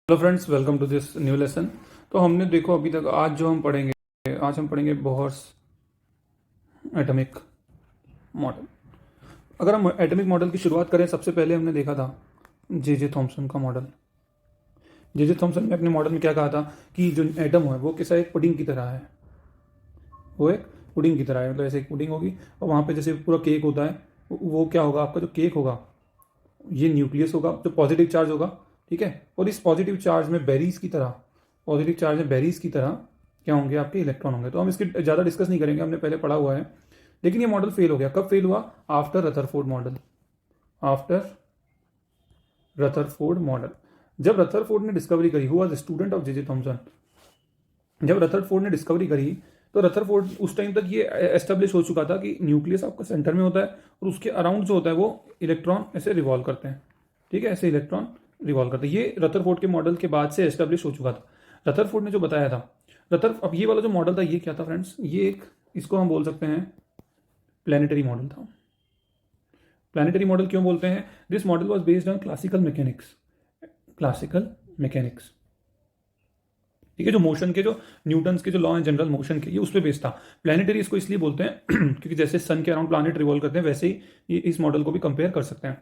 Hello friends, welcome to this new lesson. तो हमने देखो अभी तक आज हम पढ़ेंगे बोहर्स एटॉमिक मॉडल। अगर हम एटॉमिक मॉडल की शुरुआत करें, सबसे पहले हमने देखा था जे जे थॉमसन का मॉडल। जे जे थॉमसन ने अपने मॉडल में क्या कहा था कि जो एटम है वो कैसा एक पुडिंग की तरह है। वो एक पुडिंग की तरह है, मतलब ऐसे एक पुडिंग होगी और वहाँ पे जैसे पूरा केक होता है, वो क्या होगा, आपका जो केक होगा ये न्यूक्लियस होगा, जो पॉजिटिव चार्ज होगा। ठीक है, और इस पॉजिटिव चार्ज में बेरीज की तरह क्या होंगे, आपके इलेक्ट्रॉन होंगे। तो हम इसकी ज़्यादा डिस्कस नहीं करेंगे, हमने पहले पढ़ा हुआ है। लेकिन ये मॉडल फेल हो गया। कब फेल हुआ? After Rutherford model. After Rutherford model, जब रदरफोर्ड ने डिस्कवरी करी, हुआ student of J J Thomson. जब रदरफोर्ड ने डिस्कवरी करी तो रदरफोर्ड उस टाइम तक ये एस्टेब्लिश हो चुका था कि न्यूक्लियस आपका सेंटर में होता है और उसके अराउंड जो होता है वो इलेक्ट्रॉन ऐसे रिवॉल्व करते हैं। ठीक है, ऐसे इलेक्ट्रॉन रिवॉल्व करते हैं। ये रदरफोर्ड के मॉडल के बाद से एस्टेब्लिश हो चुका था। रदरफोर्ड ने जो बताया था, अब ये वाला जो मॉडल था ये क्या था फ्रेंड्स, ये एक, इसको हम बोल सकते हैं प्लानिटरी मॉडल था। प्लानिटरी मॉडल क्यों बोलते हैं? This model was based on classical mechanics. Classical mechanics, ठीक है, जो मोशन के, जो न्यूटन्स के जो लॉ है जनरल मोशन के, ये उस पर बेस्ड था। प्लानिटरी इसको इसलिए बोलते हैं क्योंकि जैसे सन के अराउंड प्लानिट रिवॉल्व करते हैं, वैसे ही इस मॉडल को भी कंपेयर कर सकते हैं,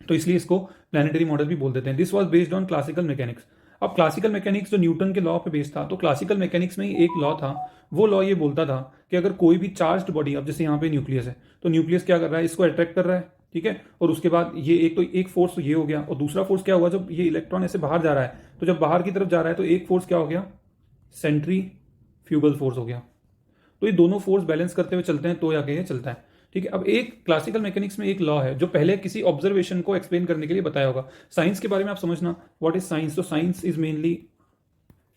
तो इसलिए इसको प्लानिटरी मॉडल भी बोल देते हैं। This was based on classical mechanics. अब क्लासिकल मैकेनिक्स जो न्यूटन के लॉ पे बेस्ड था, तो क्लासिकल मैकेनिक्स में ही एक लॉ था, वो लॉ ये बोलता था कि अगर कोई भी चार्ज्ड बॉडी, अब जैसे यहाँ पे न्यूक्लियस है, तो न्यूक्लियस क्या कर रहा है, इसको अट्रैक्ट कर रहा है। ठीक है, और उसके बाद ये एक फोर्स तो ये हो गया, और दूसरा फोर्स क्या हुआ, जब ये इलेक्ट्रॉन ऐसे बाहर जा रहा है, तो जब बाहर की तरफ जा रहा है तो एक फोर्स क्या हो गया, सेंट्रीफ्यूगल फोर्स हो गया। तो ये दोनों फोर्स बैलेंस करते हुए चलते हैं तो आगे ये चलता है। ठीक है, अब एक क्लासिकल मैकेनिक्स में एक लॉ है जो पहले किसी ऑब्जर्वेशन को एक्सप्लेन करने के लिए बताया होगा। साइंस के बारे में आप समझना, व्हाट इज साइंस। तो science is mainly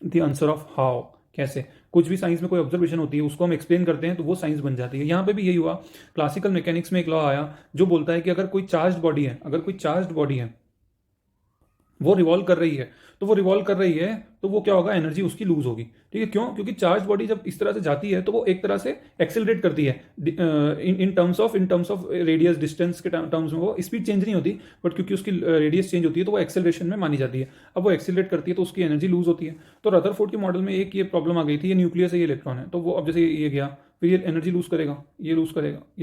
the answer of how, कैसे। कुछ भी साइंस में कोई ऑब्जर्वेशन होती है उसको हम एक्सप्लेन करते हैं तो वो साइंस बन जाती है। यहाँ पे भी यही हुआ। क्लासिकल मैकेनिक्स में एक लॉ आया जो बोलता है कि अगर कोई चार्ज्ड बॉडी है वो रिवॉल्व कर रही है, तो वो क्या होगा, एनर्जी उसकी लूज होगी। ठीक है, क्यों? क्योंकि चार्ज बॉडी जब इस तरह से जाती है तो वो एक तरह से एक्सेलरेट करती है। In terms of radius distance के टर्म्स में वो स्पीड चेंज नहीं होती, बट क्योंकि उसकी रेडियस चेंज होती है तो वो एक्सेलरेशन में मानी जाती है। अब वो एक्सेलरेट करती है तो उसकी एनर्जी लूज होती है। तो रदरफोर्ड के मॉडल में एक ये प्रॉब्लम आ गई थी, ये न्यूक्लियस है, ये इलेक्ट्रॉन है, तो वो अब जैसे ये गया, फिर ये एनर्जी लूज करेगा, ये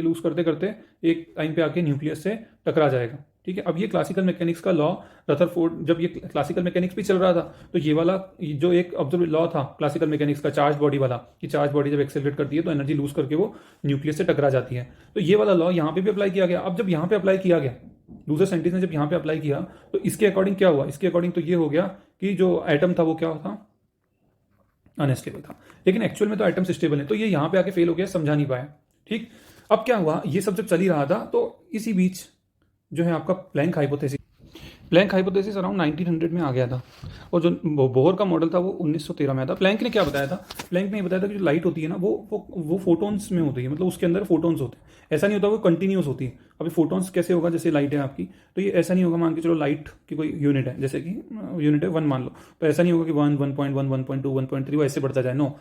लूज करते करते एक टाइम पे आके न्यूक्लियस से टकरा जाएगा। ठीक है, अब ये क्लासिकल मैकेनिक्स का लॉ, रदरफोर्ड जब ये क्लासिकल मैकेनिक्स भी चल रहा था, तो ये वाला जो एक ऑब्जर्व लॉ था क्लासिकल मैकेनिक्स का, चार्ज बॉडी वाला, कि चार्ज बॉडी जब एक्सेलरेट करती है तो एनर्जी लूज करके वो न्यूक्लियस से टकरा जाती है, तो ये वाला लॉ यहाँ पे भी अप्लाई किया गया। अब जब यहाँ पे अप्लाई किया गया, दूसरे साइंटिस्ट ने जब यहाँ पे अप्लाई किया, तो इसके अकॉर्डिंग क्या हुआ, इसके अकॉर्डिंग तो ये हो गया कि जो एटम था वो क्या था, अनस्टेबल था। लेकिन एक्चुअल में तो एटम्स स्टेबल है, तो ये यहाँ पे आके फेल हो गया, समझा नहीं पाया। ठीक, अब क्या हुआ, ये सब जब चल ही रहा था तो इसी बीच जो है आपका प्लैंक हाइपोथेसिस अराउंड 1900 में आ गया था, और जो बोहर का मॉडल था वो 1913 में आया था। प्लैंक ने क्या बताया था? प्लैंक ने बताया था कि जो लाइट होती है ना, वो फोटोन्स में होती है, मतलब उसके अंदर फोटोन्स होते हैं। ऐसा नहीं होता वो कंटिन्यूस होती है। अभी फोटोन्स कैसे होगा, जैसे लाइट है आपकी, तो ये ऐसा नहीं होगा, मान के चलो लाइट की कोई यूनिट है, जैसे कि यूनिट है 1 मान लो, तो ऐसा नहीं होगा कि 1, 1.1, 1.2, 1.3 वो ऐसे बढ़ता जाए। नो,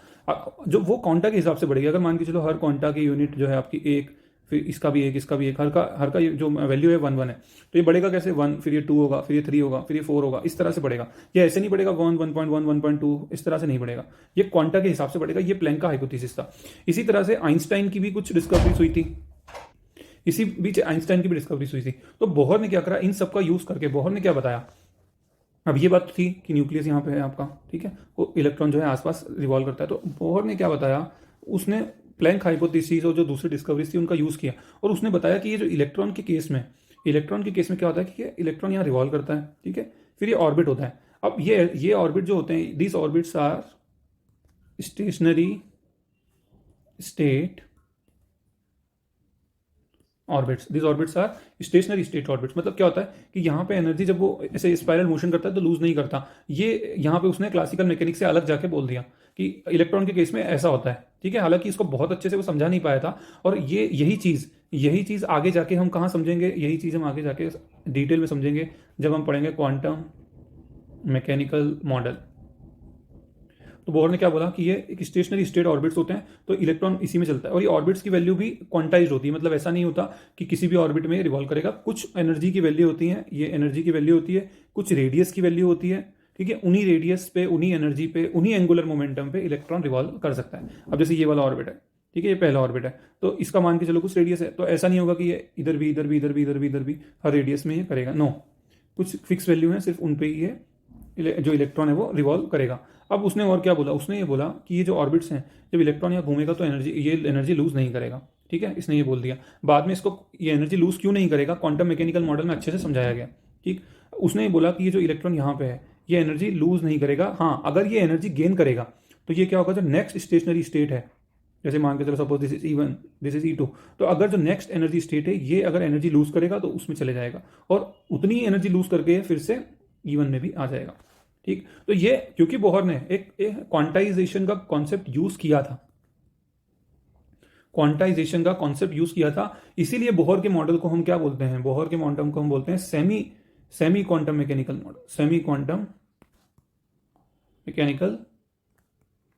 जो वो क्वांटा के हिसाब से बढ़ेगी। अगर मान के चलो हर क्वांटा की यूनिट जो है आपकी एक, फिर इसका भी एक, हर का जो वैल्यू है 1, 1 है, तो ये बढ़ेगा कैसे, 1, फिर ये 2 होगा, फिर ये 3 होगा, फिर ये 4 होगा, इस तरह से बढ़ेगा। ये ऐसे नहीं बढ़ेगा 1, 1.1, 1.2, इस तरह से नहीं बढ़ेगा, ये क्वांटा के हिसाब से बढ़ेगा। ये प्लैंक का हाइपोथेसिस था। इसी तरह से आइंस्टाइन की भी कुछ डिस्कवरीज हुई थी, इसी बीच आइंस्टाइन की भी डिस्कवरीज हुई थी। तो बोहर ने क्या करा, इन सबका यूज करके बोहर ने क्या बताया, अब ये बात थी कि न्यूक्लियस यहाँ पे है आपका, ठीक है, वो इलेक्ट्रॉन जो है आसपास रिवॉल्व करता है, तो बोहर ने क्या बताया, उसने प्लैंक हाइपोथेसिस और जो दूसरी डिस्कवरीज थी उनका यूज किया, और उसने बताया कि ये जो इलेक्ट्रॉन के केस में क्या होता है कि इलेक्ट्रॉन यहाँ रिवॉल्व करता है, ठीक है, फिर ये ऑर्बिट होता है। अब ये ऑर्बिट जो होते हैं, this orbits are stationary state orbits, this orbits are stationary state orbits. मतलब क्या होता है कि यहाँ पे एनर्जी जब वो ऐसे स्पाइरल मोशन करता है तो लूज नहीं करता। ये यहाँ पे उसने क्लासिकल मैकेनिक्स से अलग जाके बोल दिया कि इलेक्ट्रॉन के केस में ऐसा होता है। ठीक है, हालांकि इसको बहुत अच्छे से वो समझा नहीं पाया था, और यही चीज़ आगे जाके हम कहाँ समझेंगे, यही चीज़ हम आगे जाके डिटेल में समझेंगे जब हम पढ़ेंगे क्वांटम मैकेनिकल मॉडल। तो बोहर ने क्या बोला कि ये एक स्टेशनरी स्टेट ऑर्बिट्स होते हैं, तो इलेक्ट्रॉन इसी में चलता है, और ये ऑर्बिट्स की वैल्यू भी क्वांटाइज होती है। मतलब ऐसा नहीं होता कि किसी भी ऑर्बिट में रिवॉल्व करेगा, कुछ एनर्जी की वैल्यू होती है, ये एनर्जी की वैल्यू होती है, कुछ रेडियस की वैल्यू होती है, ठीक है, उन्हीं रेडियस पे, उन्हीं एनर्जी पे, उन्हीं एंगुलर मोमेंटम पे इलेक्ट्रॉन रिवॉल्व कर सकता है। अब जैसे ये वाला ऑर्बिट है, ठीक है, ये पहला ऑर्बिट है, तो इसका मान के चलो कुछ रेडियस है, तो ऐसा नहीं होगा कि ये इधर भी इधर भी इधर भी इधर भी इधर भी हर रेडियस में ये करेगा, नो, कुछ फिक्स वैल्यू है, सिर्फ उन पे ही ये जो इलेक्ट्रॉन है वो रिवॉल्व करेगा। अब उसने और क्या बोला, उसने ये बोला कि ये जो ऑर्बिट्स हैं, जब इलेक्ट्रॉन यहाँ घूमेगा तो ये एनर्जी लूज नहीं करेगा, ठीक है, इसने ये बोल दिया। बाद में इसको ये एनर्जी लूज क्यों नहीं करेगा, क्वांटम मैकेनिकल मॉडल में अच्छे से समझाया गया, ठीक। उसने ये बोला कि ये जो इलेक्ट्रॉन यहाँ पे है ये एनर्जी लूज नहीं करेगा, हाँ अगर ये एनर्जी गेन करेगा तो ये क्या होगा, जो नेक्स्ट स्टेशनरी स्टेट है, जैसे मान के चलो suppose this is E1, this is E2, तो अगर जो नेक्स्ट एनर्जी स्टेट है ये अगर एनर्जी लूज करेगा तो उसमें चले जाएगा, और उतनी एनर्जी लूज करके फिर से E1 में भी आ जाएगा, ठीक। तो ये क्योंकि बोहर ने एक क्वांटाइजेशन का कॉन्सेप्ट यूज किया था, क्वांटाइजेशन का कॉन्सेप्ट यूज किया था, इसीलिए बोहर के मॉडल को हम क्या बोलते हैं, बोहर के क्वांटम को हम बोलते हैं semi quantum mechanical model, semi quantum mechanical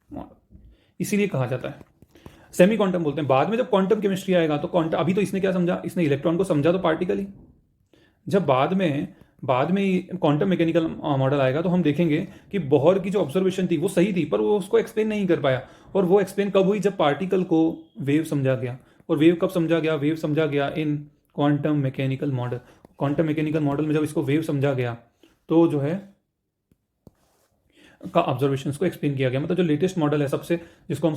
model इसीलिए कहा जाता है, सेमी क्वांटम बोलते हैं। बाद में जब क्वांटम केमिस्ट्री आएगा तो क्वांटम, अभी तो इसने क्या समझा, इसने इलेक्ट्रॉन को समझा तो पार्टिकल ही, जब बाद में क्वांटम मैकेनिकल मॉडल आएगा तो हम देखेंगे कि बोहर की जो ऑब्जर्वेशन थी वो सही थी, पर वो उसको एक्सप्लेन नहीं कर पाया, और वो एक्सप्लेन कब हुई, जब पार्टिकल को वेव समझा गया, और वेव कब समझा गया, वेव समझा गया इन quantum mechanical model, quantum mechanical model में जब इसको वेव समझा गया तो जो है का ऑब्जर्वेशन को एक्सप्लेन किया गया, मतलब जो लेटेस्ट मॉडल है सबसे, जिसको हम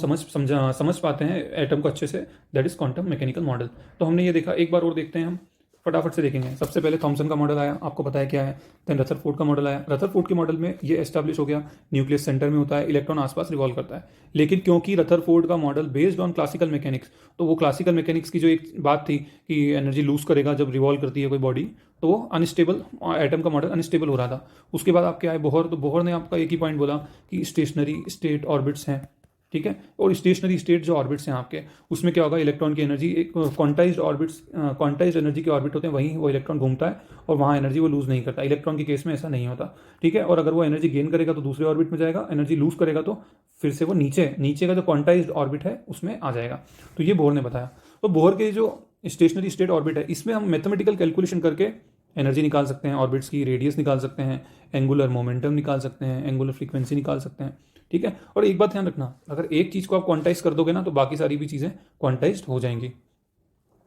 समझ पाते हैं एटम को अच्छे से, that is quantum mechanical model. तो हमने ये देखा, एक बार और देखते हैं हम, फटाफट से देखेंगे। सबसे पहले थॉमसन का मॉडल आया, आपको पता है क्या है, देन रदरफोर्ड का मॉडल आया। रदरफोर्ड के मॉडल में ये एस्टैब्लिश हो गया न्यूक्लियस सेंटर में होता है, इलेक्ट्रॉन आसपास रिवॉल्व करता है, लेकिन क्योंकि रदरफोर्ड का model based on classical mechanics, तो वो क्लासिकल मैकेनिक्स की जो एक बात थी कि एनर्जी लूज करेगा जब रिवॉल्व करती है कोई बॉडी, तो वो अनस्टेबल, एटम का मॉडल अनस्टेबल हो रहा था। उसके बाद आपके आए बोहर, तो बोहर ने आपका एक ही पॉइंट बोला कि स्टेशनरी स्टेट ऑर्बिट्स हैं, ठीक है, और स्टेशनरी स्टेट जो ऑर्बिट्स हैं आपके, उसमें क्या होगा, इलेक्ट्रॉन की एनर्जी, एक क्वांटाइज्ड ऑर्बिट्स, क्वांटाइज्ड एनर्जी के ऑर्बिट होते हैं, वहीं वो इलेक्ट्रॉन घूमता है और वहाँ एनर्जी वो लूज नहीं करता। इलेक्ट्रॉन के केस में ऐसा नहीं होता, ठीक है, और अगर वो एनर्जी गेन करेगा तो दूसरे ऑर्बिट में जाएगा, एनर्जी लूज करेगा तो फिर से वो नीचे का जो क्वांटाइज्ड ऑर्बिट है उसमें आ जाएगा। तो ये बोहर ने बताया। तो बोहर के जो स्टेशनरी स्टेट ऑर्बिट है, इसमें हम मैथमेटिकल कैलकुलेशन करके एनर्जी निकाल सकते हैं, ऑर्बिट्स की रेडियस निकाल सकते हैं, एंगुलर मोमेंटम निकाल सकते हैं, एंगुलर फ्रीक्वेंसी निकाल सकते हैं, ठीक है। और एक बात ध्यान रखना, अगर एक चीज़ को आप क्वांटाइज कर दोगे ना तो बाकी सारी भी चीज़ें क्वांटाइज्ड हो जाएंगी,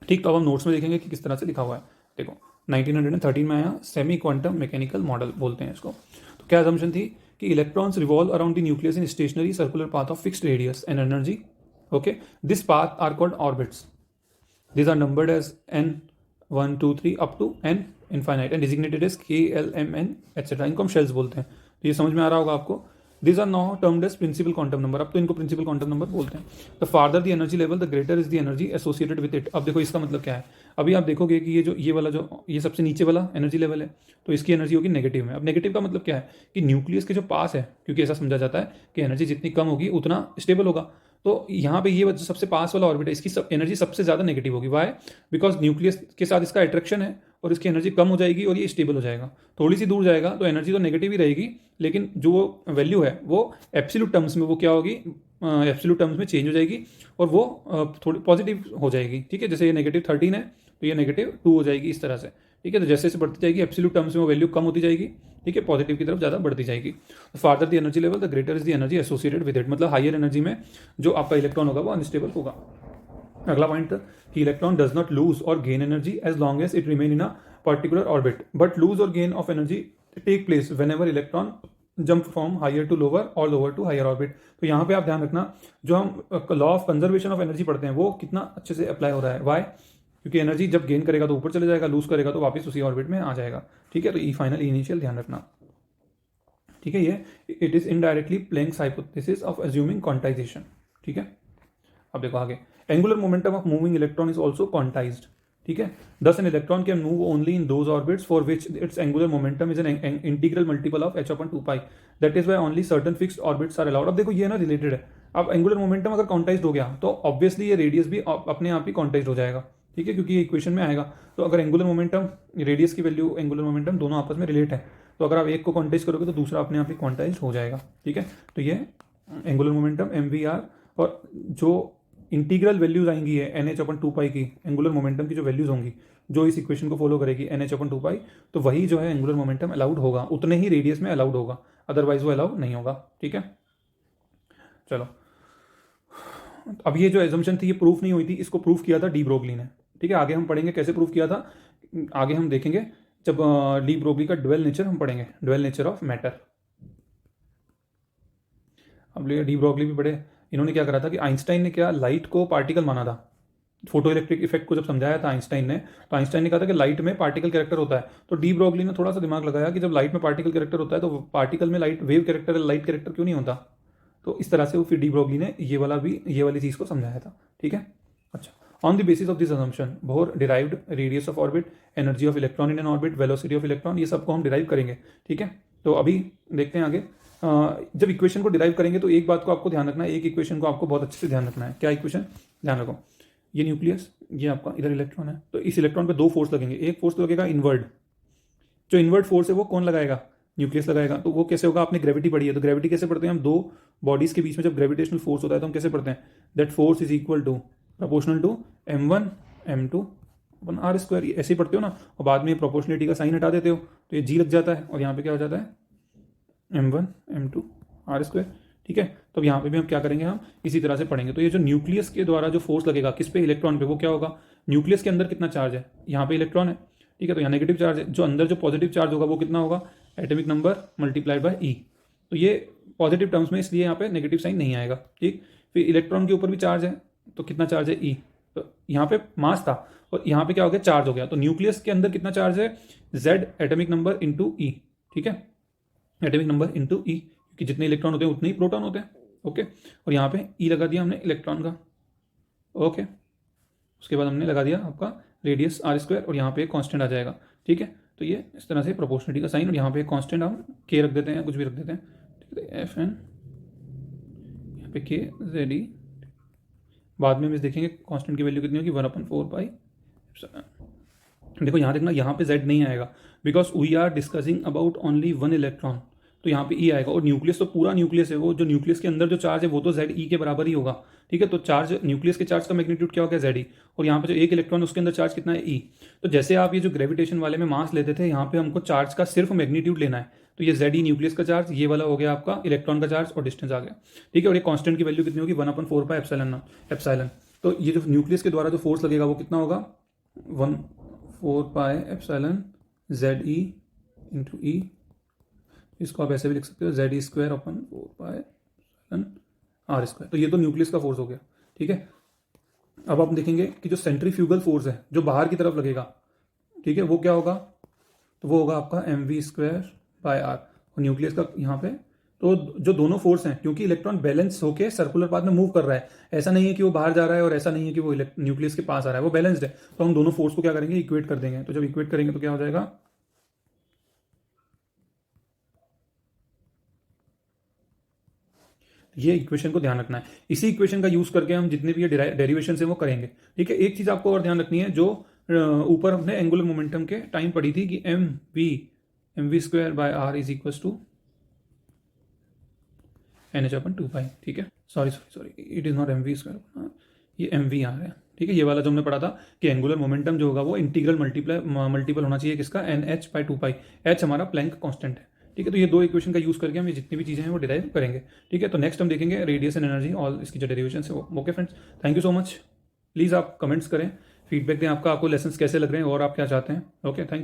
ठीक। तो अब हम नोट्स में देखेंगे कि किस तरह से लिखा हुआ है। देखो 1913 में आया, सेमी क्वांटम मैकेनिकल मॉडल बोलते हैं इसको। तो क्या असम्पशन थी कि electrons revolve around the nucleus in stationary circular path of fixed radius and energy, okay, this path are called orbits, these are numbered as n 1 2 3 up to n infinite and designated as k l m n etc. इनको हम shells बोलते हैं। तो ये समझ में आ रहा होगा आपको। These are now termed as principal quantum number, अब तो इनको प्रिंसिपल क्वांटम नंबर बोलते हैं। The farther the energy level, the greater is the energy associated with it। अब देखो इसका मतलब क्या है, अभी आप देखोगे कि ये सबसे नीचे वाला एनर्जी लेवल है, तो इसकी एनर्जी होगी नेगेटिव में। अब नेगेटिव का मतलब क्या है कि न्यूक्लियस के जो पास है, क्योंकि ऐसा समझा जाता है कि एनर्जी जितनी कम होगी उतना स्टेबल होगा, तो यहाँ पे ये सबसे पास वाला ऑर्बिट है, इसकी एनर्जी सबसे ज़्यादा नेगेटिव होगी। वाई? बिकॉज न्यूक्लियस के साथ इसका अट्रैक्शन है और इसकी एनर्जी कम हो जाएगी और ये स्टेबल हो जाएगा। थोड़ी सी दूर जाएगा तो एनर्जी तो नेगेटिव ही रहेगी, लेकिन जो वैल्यू है वो एब्सोल्यूट टर्म्स में वो क्या होगी, एब्सोल्यूट टर्म्स में चेंज हो जाएगी और वो थोड़ी पॉजिटिव हो जाएगी, ठीक है। जैसे ये -13 है तो ये -2 हो जाएगी, इस तरह से, ठीक है। तो जैसे जैसे बढ़ती जाएगी एब्सोल्यूट टर्म्स में वो वैल्यू कम होती जाएगी, ठीक है, पॉजिटिव की तरफ ज़्यादा बढ़ती जाएगी। Farther the energy level the greater is the energy associated with it, मतलब हायर एनर्जी में जो आपका इलेक्ट्रॉन होगा वो अनस्टेबल होगा। अगला पॉइंट कि इलेक्ट्रॉन डज नॉट लूज और gain energy as long as it remain in a particular orbit, but lose और gain of energy take place whenever electron jump from higher to lower और lower to higher orbit. तो यहाँ पे आप ध्यान रखना, जो हम law of conservation of energy पढ़ते हैं वो कितना अच्छे से अप्लाई हो रहा है। वाई? क्योंकि एनर्जी जब गेन करेगा तो ऊपर चले जाएगा, लूज करेगा तो वापस उसी ऑर्बिट में आ जाएगा, ठीक है। तो ई फाइनल इनिशियल ध्यान रखना, ठीक है। ये it is indirectly playings hypothesis of assuming quantisation, ठीक है। अब देखो आगे, angular momentum of moving electron is also quantised, ठीक है। Thus an electron can move only in those orbits for which its angular momentum is an integral multiple of h/2π, that is why only certain fixed orbits are allowed. अब देखो ये ना related है। अब angular momentum अगर quantized हो गया तो ऑब्वियसली ये रेडियस भी अपने आप ही क्वांटाइज्ड हो जाएगा, ठीक है, क्योंकि ये इक्वेशन में आएगा। तो अगर एंगुलर मोमेंटम, रेडियस की वैल्यू, एंगुलर मोमेंटम दोनों आपस में रिलेट है, तो अगर आप एक को क्वांटाइज करोगे तो दूसरा अपने आप ही क्वांटाइज हो जाएगा, ठीक है। तो ये एंगुलर मोमेंटम MVR, और जो इंटीग्रल वैल्यूज आएंगी है NH/2π की, एंगुलर मोमेंटम की जो वैल्यूज होंगी जो इस इक्वेशन को फॉलो करेगी NH/2π, तो वही जो है एंगुलर मोमेंटम अलाउड होगा, उतने ही रेडियस में अलाउड होगा। अदरवाइज वो अलाउ नहीं होगा। ठीक है, चलो अब ये जो एजम्पशन थी ये प्रूफ नहीं हुई थी, इसको प्रूफ किया था डी ब्रोगली ने। ठीक है, आगे हम पढ़ेंगे कैसे प्रूफ किया था, आगे हम देखेंगे जब डी ब्रोगली का ड्वेल नेचर हम पढ़ेंगे, ड्वेल नेचर ऑफ मैटर। अब डी ब्रोगली भी बड़े, इन्होंने क्या करा था कि आइंस्टाइन ने क्या लाइट को पार्टिकल माना था, फोटो इलेक्ट्रिक इफेक्ट को जब समझाया था आइंस्टाइन ने, तो आइंस्टाइन ने कहा था कि लाइट में पार्टिकल कैरेक्टर होता है। तो डी ब्रोगली ने थोड़ा सा दिमाग लगाया कि जब लाइट में पार्टिकल कैरेक्टर होता है तो पार्टिकल में light wave character light character क्यों नहीं होता। तो इस तरह से वो फिर डी ब्रोगली ने ये वाली चीज़ को समझाया था। ठीक है, अच्छा, on the basis of this assumption bore derived radius of orbit, energy of electron in an orbit, velocity of electron, ये सबको हम डिराइव करेंगे। ठीक है, तो अभी देखते हैं आगे। जब इक्वेशन को डिराइव करेंगे तो एक बात को आपको ध्यान रखना है, एक इक्वेशन को आपको बहुत अच्छे से ध्यान रखना है। क्या इक्वेशन, ध्यान रखो, ये न्यूक्लियस, ये आपका इधर इलेक्ट्रॉन है, तो इस इलेक्ट्रॉन पे दो फोर्स लगेंगे। एक फोर्स लगेगा इनवर्ड, जो इनवर्ड फोर्स है वो कौन लगाएगा, न्यूक्लियस लगाएगा। तो वो कैसे होगा, आपने ग्रेविटी पढ़ी है, तो ग्रेविटी कैसे पढ़ते हैं हम, दो बॉडीज के बीच में जब ग्रेविटेशनल फोर्स होता है तो हम कैसे पढ़ते हैं, that force is equal to proportional to m1 m2 upon r square, ऐसे ही पढ़ते हो ना। और बाद में प्रोपोर्शनलिटी का साइन हटा देते हो तो ये जी लग जाता है, और यहाँ पे क्या हो जाता है m1 m2 आर स्क्वायर। ठीक है, तो अब यहाँ पे भी हम क्या करेंगे, हम इसी तरह से पढ़ेंगे। तो ये जो न्यूक्लियस के द्वारा जो फोर्स लगेगा किस पे, इलेक्ट्रॉन पे, वो क्या होगा, न्यूक्लियस के अंदर कितना चार्ज है, यहाँ पे इलेक्ट्रॉन है। ठीक है, तो यहाँ नेगेटिव चार्ज है, जो अंदर जो पॉजिटिव चार्ज होगा वो कितना होगा, एटॉमिक नंबर मल्टीप्लाइड बाय ई। तो ये पॉजिटिव टर्म्स में, इसलिए यहाँ पे नेगेटिव साइन नहीं आएगा। ठीक, फिर इलेक्ट्रॉन के ऊपर भी चार्ज है, तो कितना चार्ज है ई, तो यहाँ पे मास था और यहाँ पे क्या हो गया, चार्ज हो गया। तो न्यूक्लियस के अंदर कितना चार्ज है, जेड एटॉमिक नंबर इंटू ई। ठीक है, एटॉमिक नंबर इंटू ई, क्योंकि जितने इलेक्ट्रॉन होते हैं उतने ही प्रोटॉन होते हैं। ओके, और यहाँ पे ई लगा दिया हमने इलेक्ट्रॉन का। ओके, उसके बाद हमने लगा दिया आपका रेडियस आर स्क्वायर, और यहाँ पे एक कांस्टेंट आ जाएगा। ठीक है, तो ये इस तरह से प्रोपोर्शनलिटी का साइन, और यहाँ पे एक कांस्टेंट हम के रख देते हैं, कुछ भी रख देते हैं। ठीक है, एफ एन, यहाँ पे के जेड ई, बाद में हम देखेंगे कांस्टेंट की वैल्यू कितनी होगी, 1/4 पाई। देखो यहाँ देखना, यहाँ पे जेड नहीं आएगा, because we are discussing about only one electron, तो यहाँ पे ई आएगा। और न्यूक्लियस तो पूरा न्यूक्लियस है, वो जो न्यूक्लियस के अंदर जो चार्ज है वो तो जेड ई के बराबर ही होगा। ठीक है, तो चार्ज, न्यूक्लियस के चार्ज का मैग्नीट्यूड क्या होगा, जेड ई, और यहाँ पे जो एक इलेक्ट्रॉन उसके अंदर चार्ज कितना है, ई। तो जैसे आप ये जो ग्रेविटेशन वाले में मास लेते थे, यहाँ पे हमको चार्ज का सिर्फ मैग्नीट्यूड लेना है, तो ये जेड ई न्यूक्लियस का चार्ज, ये वाला हो गया आपका इलेक्ट्रॉन का चार्ज, और डिस्टेंस आ गया। ठीक है, और ये कांस्टेंट की वैल्यू कितनी होगी, 1/4 पाई एप्सिलॉन। तो ये जो न्यूक्लियस के द्वारा जो फोर्स लगेगा वो कितना होगा, 1/4 pi epsilon Z e into e. इसको आप ऐसे भी लिख सकते हो, Z e square upon 4 pi r square. तो ये तो न्यूक्लियस का फोर्स हो गया। ठीक है, अब आप देखेंगे कि जो सेंट्रीफ्यूगल फोर्स है जो बाहर की तरफ लगेगा, ठीक है, वो क्या होगा, तो वो होगा आपका M V square by R, और न्यूक्लियस का यहाँ पे, तो जो दोनों फोर्स हैं, क्योंकि इलेक्ट्रॉन बैलेंस होकर सर्कुलर पाथ में मूव कर रहा है, ऐसा नहीं है कि वो बाहर जा रहा है और ऐसा नहीं है कि वो न्यूक्लियस के पास आ रहा है, वो बैलेंस्ड है। तो हम दोनों फोर्स को क्या करेंगे, इक्वेट कर देंगे। तो जब इक्वेट करेंगे तो क्या हो जाएगा, ये इक्वेशन को ध्यान रखना है। इसी इक्वेशन का यूज करके हम जितने भी ये डेरिवेशन है वो करेंगे। ठीक है, एक चीज आपको और ध्यान रखनी है, जो ऊपर हमने एंगुलर मोमेंटम के टाइम पढ़ी थी कि M V square by R is equal to NH/2 pi. ठीक है, sorry it is not M V square, ये एम वी आ रहा है। ठीक है, ये वाला जो हमने पढ़ा था कि एंगुलर मोमेंटम जो होगा वो इंटीग्रल मल्टीपल होना चाहिए किसका, NH/2 पाई। एच हमारा प्लैंक कांस्टेंट है। ठीक है, तो ये दो इक्वेशन का यूज करके हम ये जितनी भी चीजें हैं वो डिराइव करेंगे। ठीक है, तो नेक्स्ट हम देखेंगे रेडियस एंड एनर्जी, ऑल इसकी जो डेरिवेशन है वो। Okay friends, thank you so much. Please आप कमेंट्स करें, फीडबैक दें आपको लेसन कैसे लग रहे हैं और आप क्या चाहते हैं। Okay, thank you.